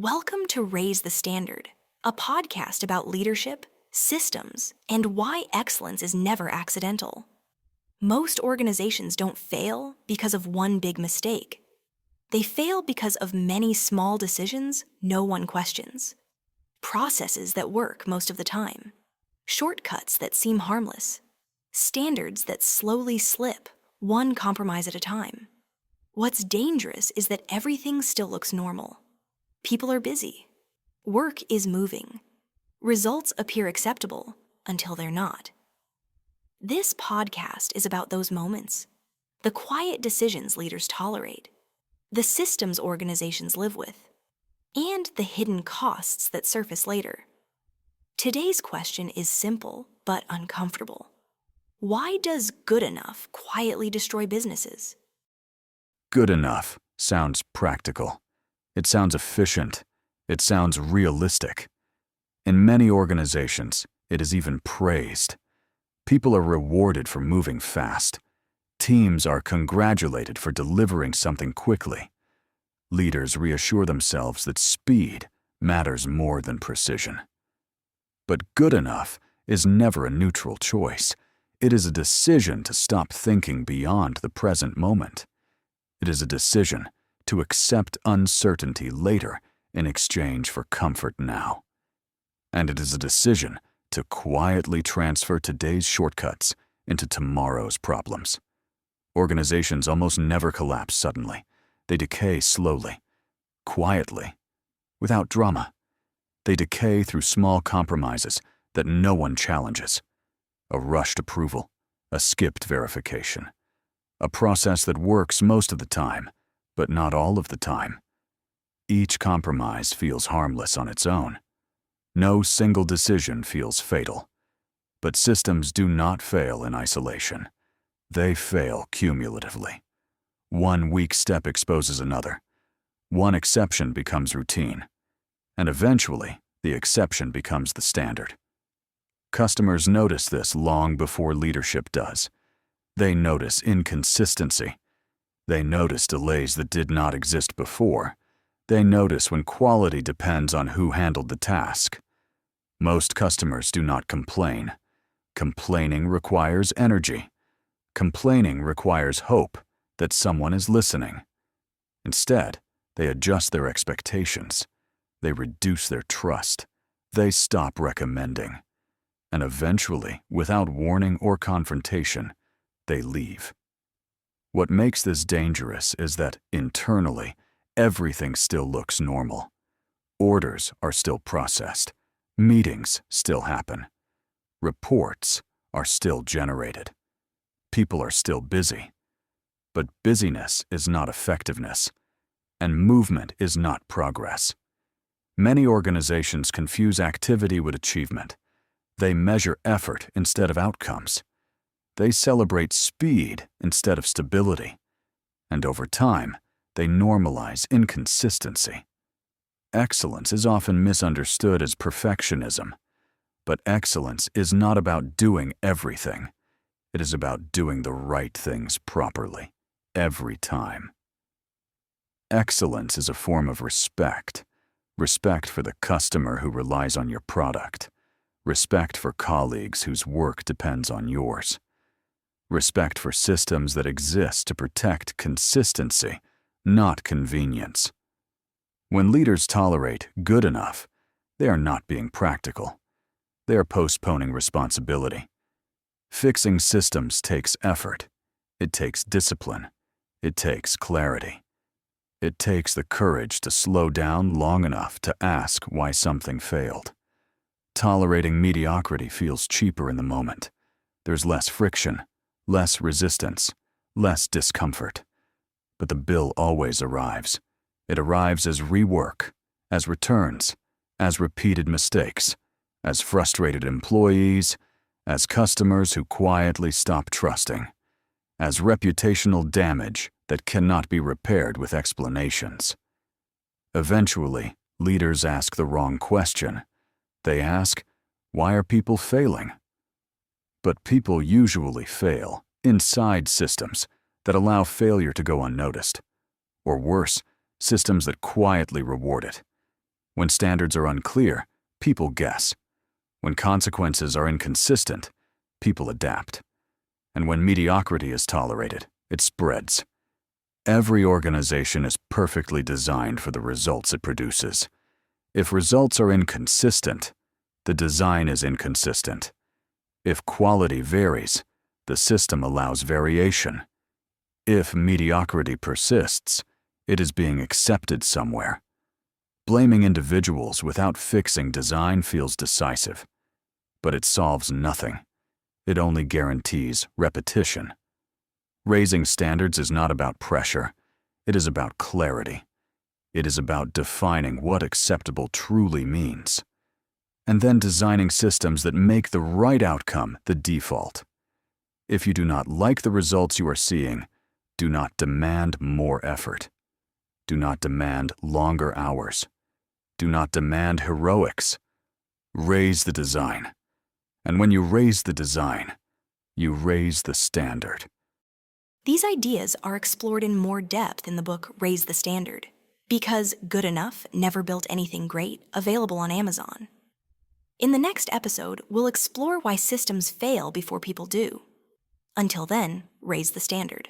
Welcome to Raise the Standard, a podcast about leadership, systems, and why excellence is never accidental. Most organizations don't fail because of one big mistake. They fail because of many small decisions no one questions. Processes that work most of the time. Shortcuts that seem harmless. Standards that slowly slip, one compromise at a time. What's dangerous is that everything still looks normal. People are busy. Work is moving. Results appear acceptable until they're not. This podcast is about those moments, the quiet decisions leaders tolerate, the systems organizations live with, and the hidden costs that surface later. Today's question is simple but uncomfortable. Why does good enough quietly destroy businesses? Good enough sounds practical. It sounds efficient. It sounds realistic. In many organizations, it is even praised. People are rewarded for moving fast. Teams are congratulated for delivering something quickly. Leaders reassure themselves that speed matters more than precision. But good enough is never a neutral choice. It is a decision to stop thinking beyond the present moment. It is a decision to accept uncertainty later in exchange for comfort now. And it is a decision to quietly transfer today's shortcuts into tomorrow's problems. Organizations almost never collapse suddenly. They decay slowly, quietly, without drama. They decay through small compromises that no one challenges. A rushed approval, a skipped verification, a process that works most of the time, but not all of the time. Each compromise feels harmless on its own. No single decision feels fatal. But systems do not fail in isolation. They fail cumulatively. One weak step exposes another. One exception becomes routine. And eventually, the exception becomes the standard. Customers notice this long before leadership does. They notice inconsistency. They notice delays that did not exist before. They notice when quality depends on who handled the task. Most customers do not complain. Complaining requires energy. Complaining requires hope that someone is listening. Instead, they adjust their expectations. They reduce their trust. They stop recommending. And eventually, without warning or confrontation, they leave. What makes this dangerous is that, internally, everything still looks normal. Orders are still processed. Meetings still happen. Reports are still generated. People are still busy. But busyness is not effectiveness, and movement is not progress. Many organizations confuse activity with achievement. They measure effort instead of outcomes. They celebrate speed instead of stability. And over time, they normalize inconsistency. Excellence is often misunderstood as perfectionism. But excellence is not about doing everything. It is about doing the right things properly, every time. Excellence is a form of respect. Respect for the customer who relies on your product. Respect for colleagues whose work depends on yours. Respect for systems that exist to protect consistency, not convenience. When leaders tolerate good enough, they are not being practical. They are postponing responsibility. Fixing systems takes effort. It takes discipline. It takes clarity. It takes the courage to slow down long enough to ask why something failed. Tolerating mediocrity feels cheaper in the moment. There's less friction, less resistance, less discomfort. But the bill always arrives. It arrives as rework, as returns, as repeated mistakes, as frustrated employees, as customers who quietly stop trusting, as reputational damage that cannot be repaired with explanations. Eventually, leaders ask the wrong question. They ask, why are people failing? But people usually fail inside systems that allow failure to go unnoticed. Or worse, systems that quietly reward it. When standards are unclear, people guess. When consequences are inconsistent, people adapt. And when mediocrity is tolerated, it spreads. Every organization is perfectly designed for the results it produces. If results are inconsistent, the design is inconsistent. If quality varies, the system allows variation. If mediocrity persists, it is being accepted somewhere. Blaming individuals without fixing design feels decisive, but it solves nothing. It only guarantees repetition. Raising standards is not about pressure. It is about clarity. It is about defining what acceptable truly means, and then designing systems that make the right outcome the default. If you do not like the results you are seeing, do not demand more effort. Do not demand longer hours. Do not demand heroics. Raise the design. And when you raise the design, you raise the standard. These ideas are explored in more depth in the book Raise the Standard, because Good Enough Never Built Anything Great, available on Amazon. In the next episode, we'll explore why systems fail before people do. Until then, raise the standard.